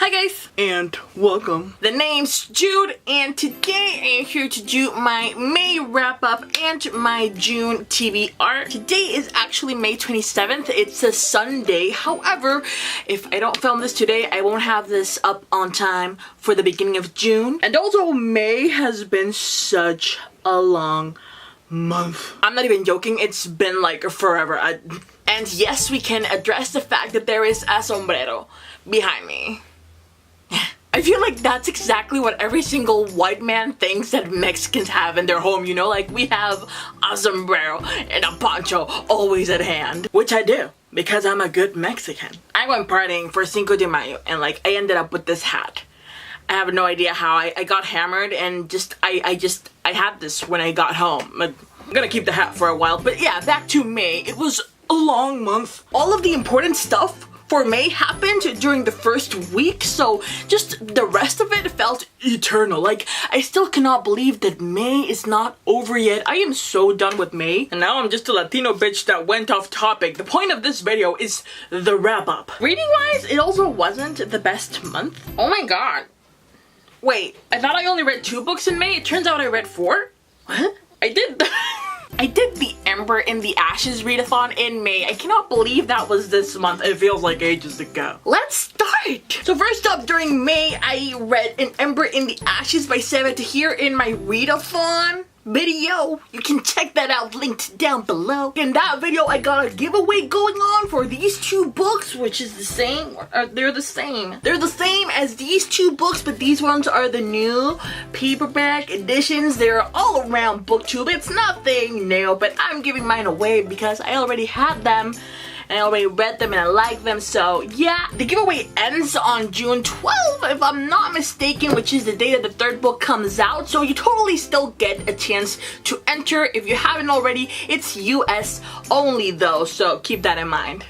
Hi guys, and welcome. The name's Jude, and today I am here to do my May wrap-up and my June TBR. Today is actually May 27th. It's a Sunday. However, if I don't film this today, I won't have this up on time for the beginning of June. And also, May has been such a long month. I'm not even joking, it's been like forever. And yes, we can address the fact that there is a sombrero behind me. I feel like that's exactly what every single white man thinks that Mexicans have in their home, you know? Like, we have a sombrero and a poncho always at hand. Which I do, because I'm a good Mexican. I went partying for Cinco de Mayo, and like, I ended up with this hat. I have no idea how. I got hammered, and I had this when I got home. I'm gonna keep the hat for a while, but yeah, back to May. It was a long month. All of the important stuff for May happened during the first week, so just the rest of it felt eternal. Like, I still cannot believe that May is not over yet. I am so done with May, and now I'm just a Latino bitch that went off topic. The point of this video is the wrap-up. Reading-wise, it also wasn't the best month. Oh my god. Wait, I thought I only read 2 books in May. It turns out I read 4? What? I did the Ember in the Ashes readathon in May. I cannot believe that was this month. It feels like ages ago. Let's start! So first up, during May, I read an Ember in the Ashes by Tahir in my readathon video. You can check that out, linked down below. In that video, I got a giveaway going on for these 2 books, which is the same. They're the same. They're the same as these 2 books, but these ones are the new paperback editions. They're all around booktube. It's nothing new, but I'm giving mine away because I already had them. And I already read them and I like them, so yeah. The giveaway ends on June 12th, if I'm not mistaken, which is the day that the 3rd book comes out, so you totally still get a chance to enter. If you haven't already, it's US only though, so keep that in mind.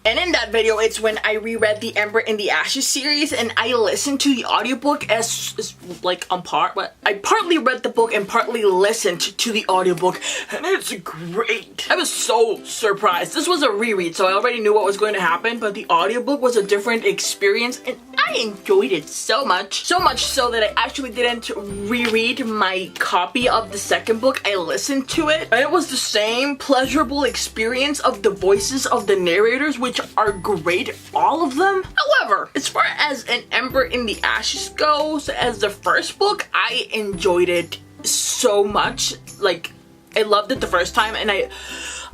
And in that video, it's when I reread the Ember in the Ashes series, and I listened to the audiobook as like on part, but I partly read the book and partly listened to the audiobook, and it's great. I was so surprised. This was a reread, so I already knew what was going to happen, but the audiobook was a different experience, and I enjoyed it so much. So much so that I actually didn't reread my copy of the 2nd book. I listened to it, and it was the same pleasurable experience of the voices of the narrators, which are great, all of them. However, as far as an Ember in the Ashes goes, as the 1st book, I enjoyed it so much. Like, I loved it the first time, and I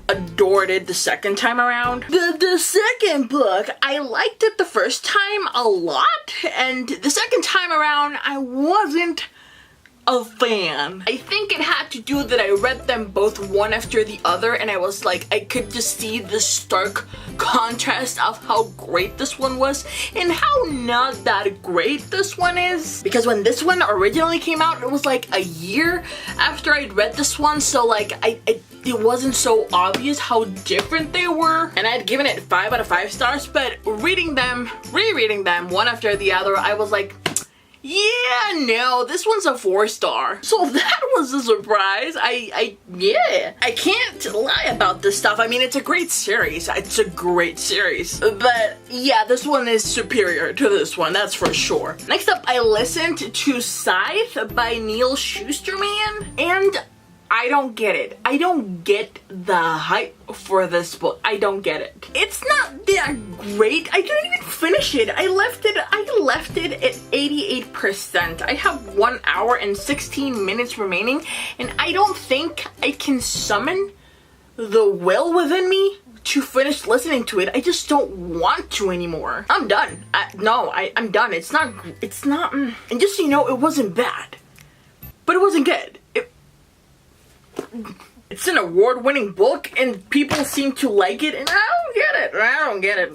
adored it the 2nd time around. The 2nd book, I liked it the first time a lot, and the 2nd time around, I wasn't a fan. I think it had to do that I read them both one after the other, and I was like, I could just see the stark contrast of how great this one was and how not that great this one is. Because when this one originally came out, it was like a year after I'd read this one, so like it wasn't so obvious how different they were, and I'd given it 5 out of 5 stars, but rereading them one after the other, I was like, yeah, no, this one's a 4-star. So that was a surprise. Yeah, I can't lie about this stuff. I mean, it's a great series. It's a great series. But yeah, this one is superior to this one, that's for sure. Next up, I listened to Scythe by Neal Shusterman, and I don't get it. I don't get the hype for this book. I don't get it. It's not that great. I didn't even finish it. I left it at 88%. I have 1 hour and 16 minutes remaining, and I don't think I can summon the will within me to finish listening to it. I just don't want to anymore. I'm done. I'm done. It's not, and just so you know, it wasn't bad, but it wasn't good. It's an award-winning book, and people seem to like it, and I don't get it.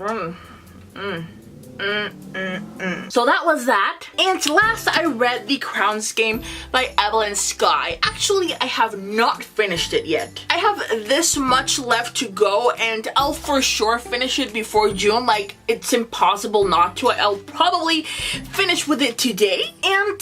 So that was that. And last, I read The Crown's Game by Evelyn and Skye. Actually, I have not finished it yet. I have this much left to go, and I'll for sure finish it before June. Like, it's impossible not to. I'll probably finish with it today, and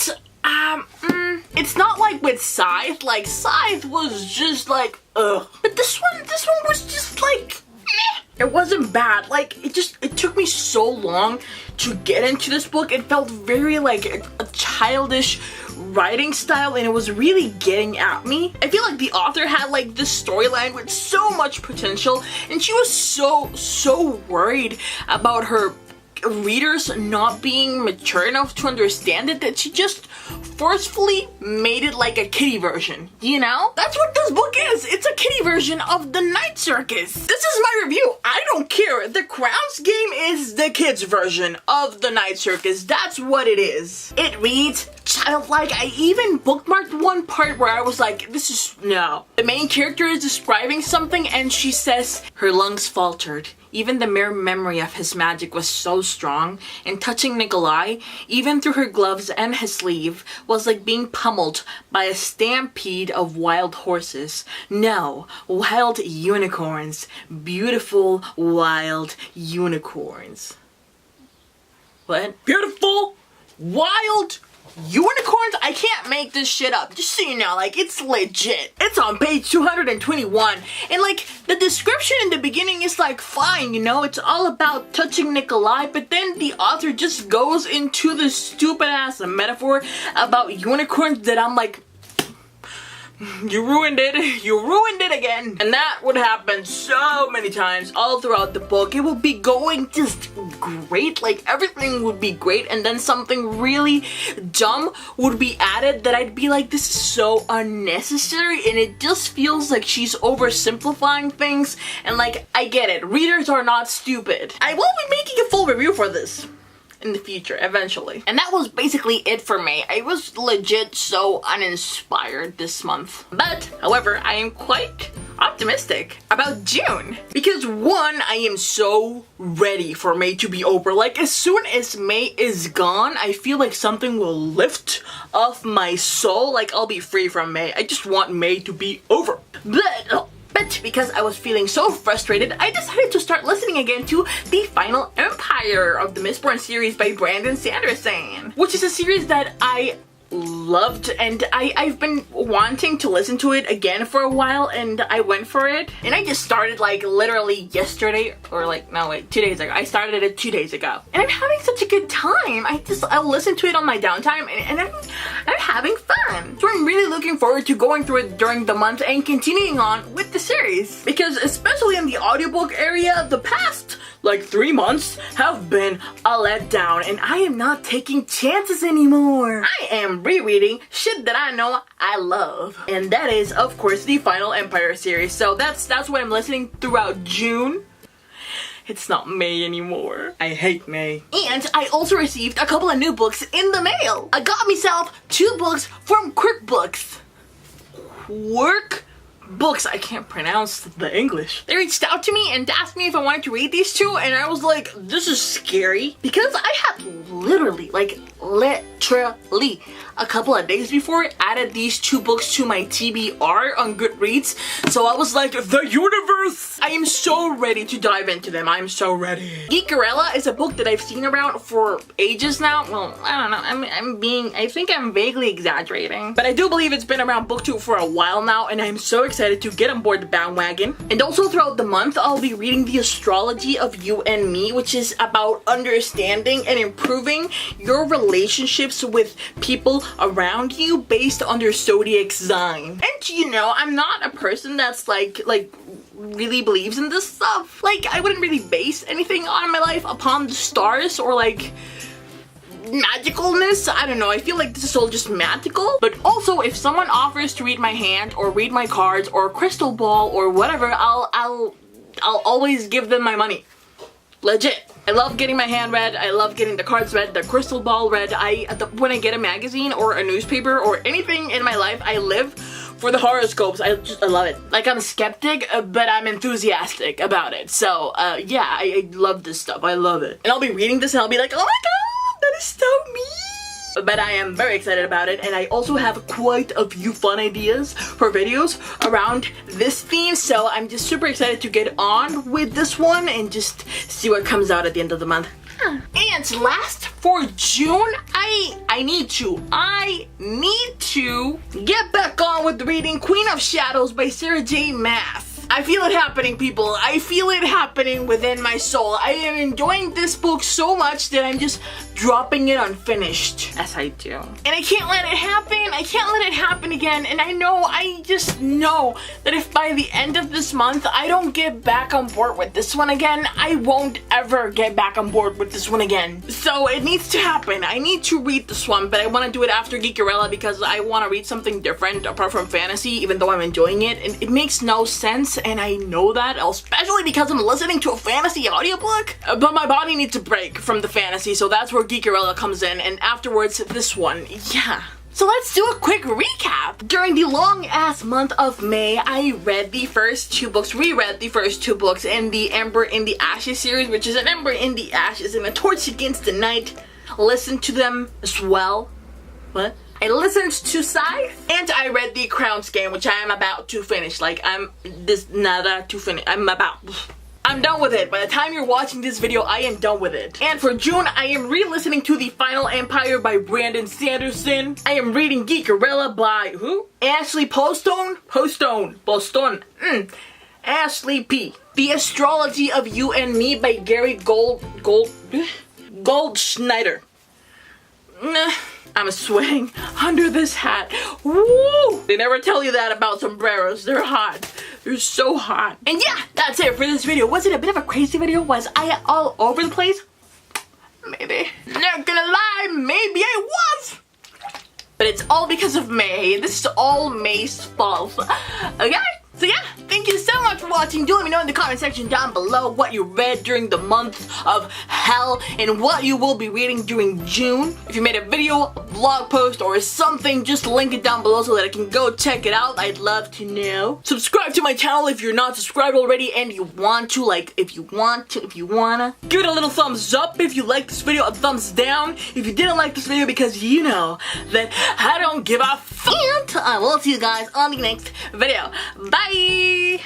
it's not like with Scythe. Like, Scythe was just like, ugh. But this one was just like, meh. It wasn't bad. Like, it took me so long to get into this book. It felt very like a childish writing style, and it was really getting at me. I feel like the author had like this storyline with so much potential, and she was so worried about her readers not being mature enough to understand it that she just forcefully made it like a kiddie version, you know? That's what this book is. It's a kiddie version of the Night Circus. This is my review. I don't care. The Crowns Game is the kids version of the Night Circus. That's what it is. It reads childlike. I even bookmarked one part where I was like, this is no. The main character is describing something and she says her lungs faltered. Even the mere memory of his magic was so strong, and touching Nikolai, even through her gloves and his sleeve, was like being pummeled by a stampede of wild horses. No, wild unicorns. Beautiful, wild unicorns. What? Beautiful, wild unicorns? I can't make this shit up, just so you know, like, it's legit. It's on page 221, and like, the description in the beginning is like, fine, you know, it's all about touching Nikolai, but then the author just goes into this stupid ass metaphor about unicorns that I'm like, you ruined it again. And that would happen so many times all throughout the book. It would be going just great, like everything would be great, and then something really dumb would be added that I'd be like, this is so unnecessary, and it just feels like she's oversimplifying things, and like, I get it, readers are not stupid. I will be making a full review for this in the future, eventually. And that was basically it for me. I was legit so uninspired this month. But, however, I am quite optimistic about June. Because one, I am so ready for May to be over. Like, as soon as May is gone, I feel like something will lift off my soul. Like, I'll be free from May. I just want May to be over. But because I was feeling so frustrated, I decided to start listening again to The Final Empire of the Mistborn series by Brandon Sanderson, which is a series that I loved, and I've been wanting to listen to it again for a while, and I went for it, and I just started like literally yesterday, or like, no wait, 2 days ago. I started it 2 days ago, and I'm having such a good time. I'll listen to it on my downtime, and I'm having fun. So I'm really looking forward to going through it during the month and continuing on with the series, because especially in the audiobook area, the past like 3 months have been a letdown, and I am not taking chances anymore. I am rereading shit that I know I love, and that is, of course, the Final Empire series. So that's what I'm listening throughout June. It's not May anymore. I hate May. And I also received a couple of new books in the mail. I got myself 2 books from Quirk Books. Quirk Books, I can't pronounce the English. They reached out to me and asked me if I wanted to read these 2, and I was like, this is scary, because I had literally a couple of days before added these 2 books to my TBR on Goodreads, so I was like, the universe! I am so ready to dive into them. I'm so ready. Geekerella is a book that I've seen around for ages now. Well, I don't know, I think I'm vaguely exaggerating, but I do believe it's been around booktube for a while now, and I'm so excited to get on board the bandwagon. And also throughout the month, I'll be reading the Astrology of You and Me, which is about understanding and improving your relationships with people around you based on their zodiac sign. And you know, I'm not a person that's like really believes in this stuff. Like, I wouldn't really base anything on my life upon the stars or like magicalness. I don't know, I feel like this is all just magical. But also, if someone offers to read my hand or read my cards or crystal ball or whatever, I'll always give them my money. Legit. I love getting my hand read, I love getting the cards read, the crystal ball read. When I get a magazine or a newspaper or anything in my life, I live for the horoscopes. I love it. Like, I'm a skeptic, but I'm enthusiastic about it. So, yeah, I love this stuff. I love it. And I'll be reading this and I'll be like, oh my god, that is so me. But I am very excited about it, and I also have quite a few fun ideas for videos around this theme, so I'm just super excited to get on with this one and just see what comes out at the end of the month. And last, for June, I need to get back on with reading Queen of Shadows by Sarah J. Maas. I feel it happening, people. I feel it happening within my soul. I am enjoying this book so much that I'm just dropping it unfinished. As I do. And I can't let it happen. I can't let it happen again. And I just know that if by the end of this month I don't get back on board with this one again, I won't ever get back on board with this one again. So it needs to happen. I need to read this one, but I want to do it after Geekerella because I want to read something different apart from fantasy, even though I'm enjoying it. And it makes no sense, and I know that, especially because I'm listening to a fantasy audiobook. But my body needs a break from the fantasy, so that's where Geekerella comes in, and afterwards this one. Yeah. So let's do a quick recap. During the long-ass month of May, I read the first 2 books, reread the first 2 books in the Ember in the Ashes series, which is an Ember in the Ashes and a Torch Against the Night. Listened to them as well. What? I listened to Scythe, and I read the Crown Game, which I am about to finish. I'm done with it. By the time you're watching this video, I am done with it. And for June, I am re-listening to The Final Empire by Brandon Sanderson. I am reading Geekerella by who? Ashley Poston? Poston. Ashley P. The Astrology of You and Me by Gary Goldschneider. I'm sweating under this hat. Woo! They never tell you that about sombreros. They're hot. They're so hot. And yeah, that's it for this video. Was it a bit of a crazy video? Was I all over the place? Maybe. Not gonna lie, maybe I was. But it's all because of May. This is all May's fault. Okay? So yeah, thank you so much for watching. Do let me know in the comment section down below what you read during the month of hell and what you will be reading during June. If you made a video, a blog post, or something, just link it down below so that I can go check it out. I'd love to know. Subscribe to my channel if you're not subscribed already and you want to, if you wanna. Give it a little thumbs up if you like this video, a thumbs down if you didn't like this video, because you know that I don't give a f***. And I will see you guys on the next video. Bye!